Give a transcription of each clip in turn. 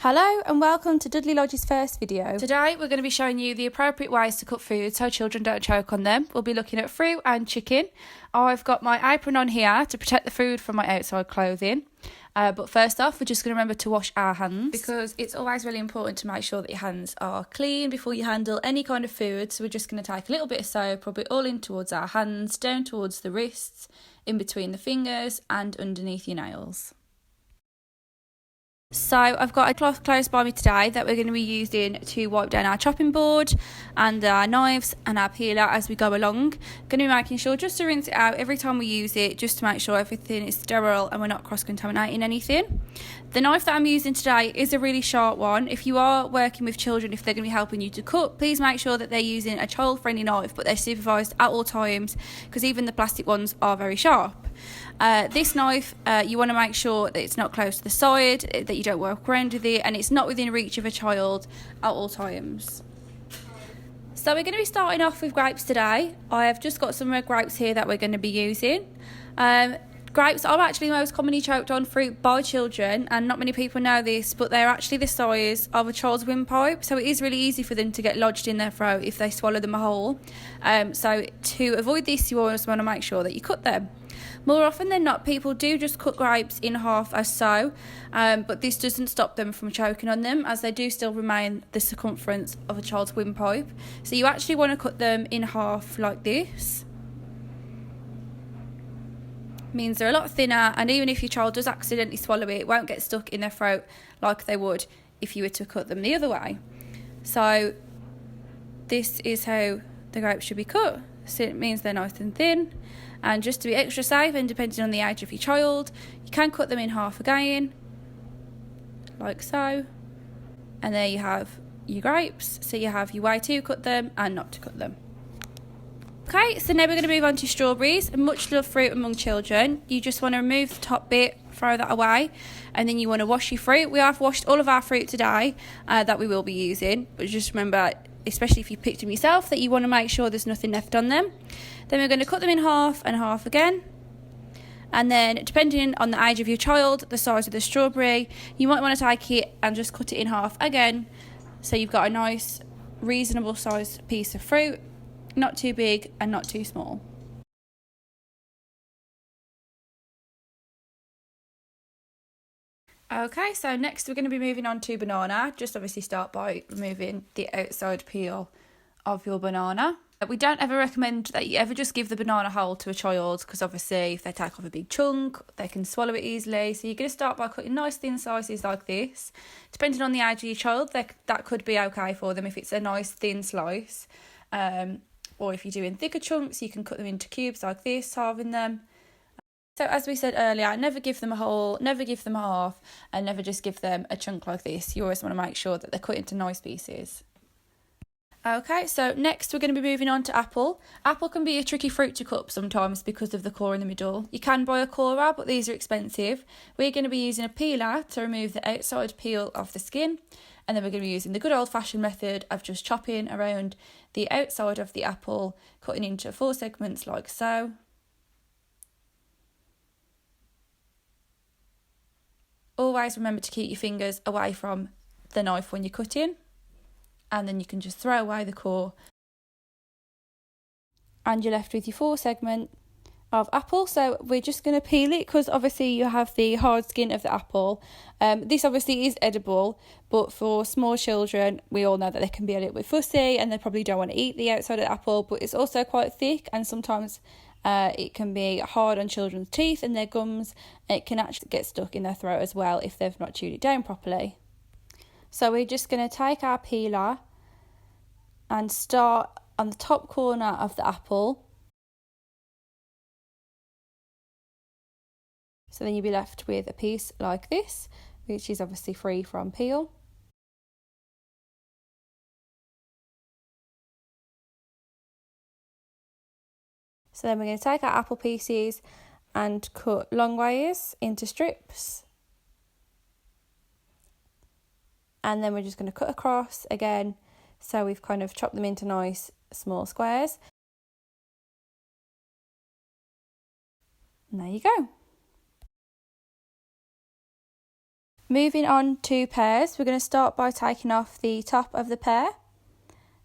Hello and welcome to Dudley Lodge's first video. Today we're going to be showing you the appropriate ways to cut food so children don't choke on them. We'll be looking at fruit and chicken. I've got my apron on here to protect the food from my outside clothing. But first off, we're just going to remember to wash our hands because it's always really important to make sure that your hands are clean before you handle any kind of food. So we're just going to take a little bit of soap, rub it all in towards our hands, down towards the wrists, in between the fingers and underneath your nails. So I've got a cloth close by me today that we're going to be using to wipe down our chopping board and our knives and our peeler as we go along. Going to be making sure just to rinse it out every time we use it, just to make sure everything is sterile and we're not cross-contaminating anything. The knife that I'm using today is a really sharp one. If you are working with children, if they're going to be helping you to cut, please make sure that they're using a child-friendly knife, but they're supervised at all times because even the plastic ones are very sharp. This knife, you want to make sure that it's not close to the side, that you don't work around with it, and it's not within reach of a child at all times. So we're going to be starting off with grapes today. I have just got some red grapes here that we're going to be using. Grapes are actually most commonly choked on fruit by children, and not many people know this, but they're actually the size of a child's windpipe, so it is really easy for them to get lodged in their throat if they swallow them whole. So to avoid this, you always want to make sure that you cut them. More often than not, people do just cut grapes in half as so, but this doesn't stop them from choking on them, as they do still remain the circumference of a child's windpipe. So you actually want to cut them in half like this. Means they're a lot thinner, and even if your child does accidentally swallow it, it won't get stuck in their throat like they would if you were to cut them the other way. So this is how the grapes should be cut. So it means they're nice and thin. And just to be extra safe, and depending on the age of your child, you can cut them in half again, like so. And there you have your grapes. So you have your way to cut them and not to cut them. Okay, so now we're going to move on to strawberries, a much loved fruit among children. You just want to remove the top bit, throw that away, and then you want to wash your fruit. We have washed all of our fruit today that we will be using, but just remember, especially if you picked them yourself, that you want to make sure there's nothing left on them. Then we're going to cut them in half and half again. And then depending on the age of your child, the size of the strawberry, you might want to take it and just cut it in half again. So you've got a nice, reasonable sized piece of fruit, not too big and not too small. Okay, so next we're going to be moving on to banana. Just obviously start by removing the outside peel of your banana. We don't ever recommend that you ever just give the banana whole to a child, because obviously if they take off a big chunk, they can swallow it easily. So you're going to start by cutting nice thin slices like this. Depending on the age of your child, that could be okay for them if it's a nice thin slice. Or if you're doing thicker chunks, you can cut them into cubes like this, halving them. So as we said earlier, never give them a whole, never give them a half, and never just give them a chunk like this. You always want to make sure that they're cut into nice pieces. Okay, so next we're going to be moving on to apple. Apple can be a tricky fruit to cut sometimes because of the core in the middle. You can buy a corer, but these are expensive. We're going to be using a peeler to remove the outside peel of the skin. And then we're going to be using the good old-fashioned method of just chopping around the outside of the apple, cutting into 4 segments like so. Always remember to keep your fingers away from the knife when you're cutting. And then you can just throw away the core. And you're left with your 4 segment of apple. So we're just going to peel it because obviously you have the hard skin of the apple. This obviously is edible, but for small children, we all know that they can be a little bit fussy and they probably don't want to eat the outside of the apple, but it's also quite thick, and sometimes it can be hard on children's teeth and their gums. It can actually get stuck in their throat as well if they've not chewed it down properly. So we're just going to take our peeler and start on the top corner of the apple. So then you'll be left with a piece like this, which is obviously free from peel. So then we're going to take our apple pieces and cut longways into strips. And then we're just going to cut across again. So we've kind of chopped them into nice small squares. And there you go. Moving on to pears, we're going to start by taking off the top of the pear,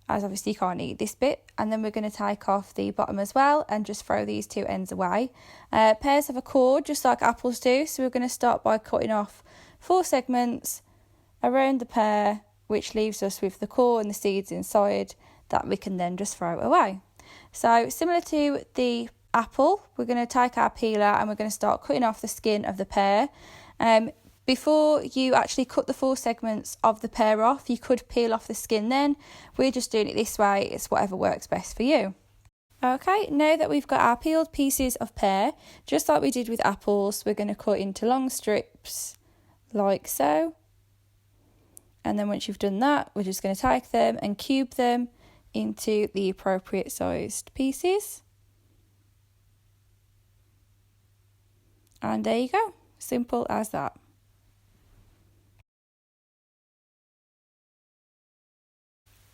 as obviously you can't eat this bit, and then we're going to take off the bottom as well and just throw these two ends away. Pears have a core just like apples do, so we're going to start by cutting off 4 segments around the pear, which leaves us with the core and the seeds inside that we can then just throw away. So similar to the apple, we're going to take our peeler and we're going to start cutting off the skin of the pear. Before you actually cut the 4 segments of the pear off, you could peel off the skin then. We're just doing it this way, it's whatever works best for you. Okay, now that we've got our peeled pieces of pear, just like we did with apples, we're going to cut into long strips like so. And then once you've done that, we're just going to take them and cube them into the appropriate sized pieces. And there you go, simple as that.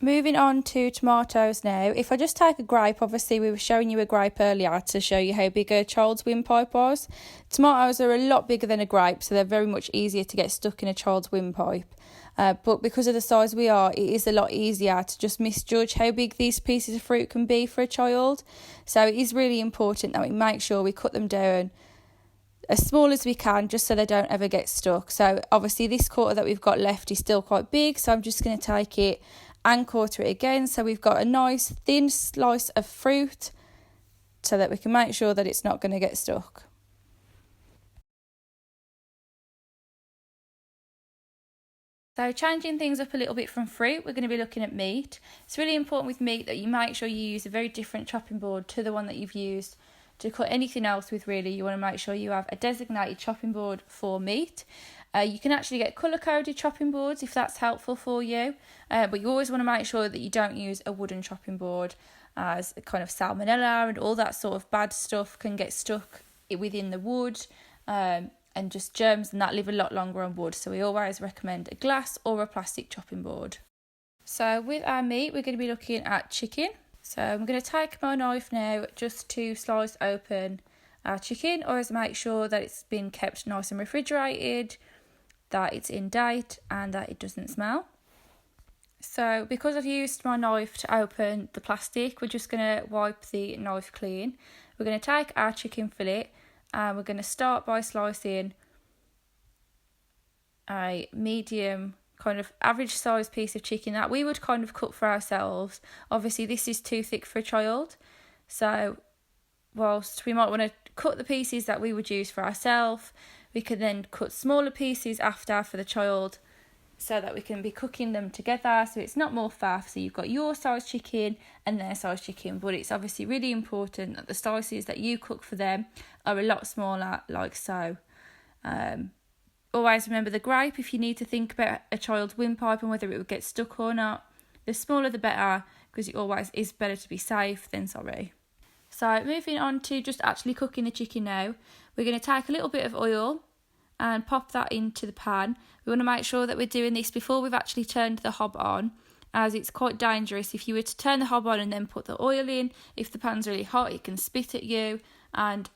Moving on to tomatoes now. If I just take a grape, obviously we were showing you a grape earlier to show you how big a child's windpipe was. Tomatoes are a lot bigger than a grape, so they're very much easier to get stuck in a child's windpipe. But because of the size we are, it is a lot easier to just misjudge how big these pieces of fruit can be for a child. So it is really important that we make sure we cut them down as small as we can, just so they don't ever get stuck. So obviously this quarter that we've got left is still quite big, so I'm just going to take it and quarter it again, so we've got a nice thin slice of fruit so that we can make sure that it's not going to get stuck. So changing things up a little bit from fruit, we're going to be looking at meat. It's really important with meat that you make sure you use a very different chopping board to the one that you've used to cut anything else with. Really, you want to make sure you have a designated chopping board for meat. You can actually get colour-coded chopping boards if that's helpful for you, but you always want to make sure that you don't use a wooden chopping board, as kind of salmonella and all that sort of bad stuff can get stuck within the wood, and just germs and that live a lot longer on wood. So we always recommend a glass or a plastic chopping board. So with our meat, we're going to be looking at chicken. So I'm going to take my knife now just to slice open our chicken, or to make sure that it's been kept nice and refrigerated, that it's in date and that it doesn't smell. So because I've used my knife to open the plastic, we're just going to wipe the knife clean. We're going to take our chicken fillet and we're going to start by slicing a medium, kind of average size piece of chicken that we would kind of cut for ourselves. Obviously this is too thick for a child, so whilst we might want to cut the pieces that we would use for ourselves, we can then cut smaller pieces after for the child so that we can be cooking them together, so it's not more faff. So you've got your size chicken and their size chicken, but it's obviously really important that the slices that you cook for them are a lot smaller, like so. Always remember the grape, if you need to think about a child's windpipe and whether it would get stuck or not, the smaller the better, because it always is better to be safe than sorry. So moving on to just actually cooking the chicken now, we're going to take a little bit of oil and pop that into the pan. We want to make sure that we're doing this before we've actually turned the hob on, as it's quite dangerous if you were to turn the hob on and then put the oil in. If the pan's really hot, it can spit at you, and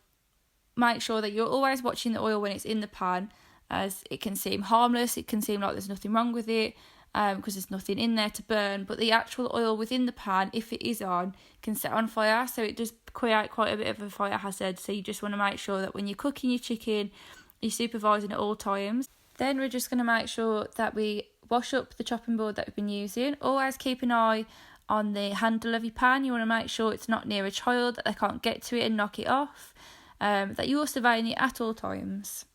make sure that you're always watching the oil when it's in the pan, as it can seem harmless, it can seem like there's nothing wrong with it, because there's nothing in there to burn, but the actual oil within the pan, if it is on, can set on fire, so it does create quite a bit of a fire hazard. So you just want to make sure that when you're cooking your chicken, you're supervising at all times. Then we're just going to make sure that we wash up the chopping board that we've been using. Always keep an eye on the handle of your pan. You want to make sure it's not near a child, that they can't get to it and knock it off, that you're surveying it at all times.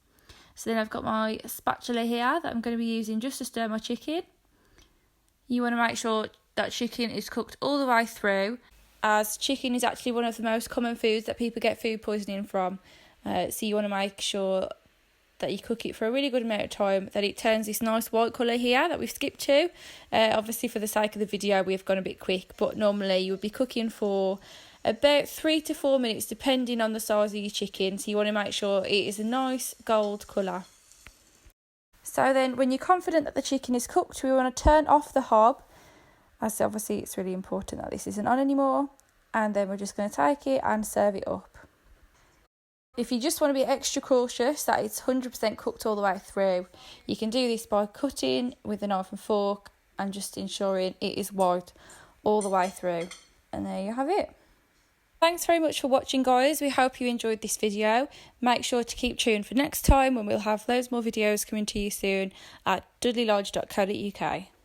So then I've got my spatula here that I'm going to be using just to stir my chicken. You want to make sure that chicken is cooked all the way through, as chicken is actually one of the most common foods that people get food poisoning from. So you want to make sure that you cook it for a really good amount of time, that it turns this nice white colour here that we've skipped to. Obviously for the sake of the video we've gone a bit quick, but normally you would be cooking for about 3 to 4 minutes depending on the size of your chicken. So you want to make sure it is a nice gold colour. So then when you're confident that the chicken is cooked, we want to turn off the hob, as obviously it's really important that this isn't on anymore, and then we're just going to take it and serve it up. If you just want to be extra cautious that it's 100% cooked all the way through, you can do this by cutting with a knife and fork and just ensuring it is white all the way through. And there you have it. Thanks very much for watching, guys. We hope you enjoyed this video. Make sure to keep tuned for next time when we'll have loads more videos coming to you soon at dudleylodge.co.uk.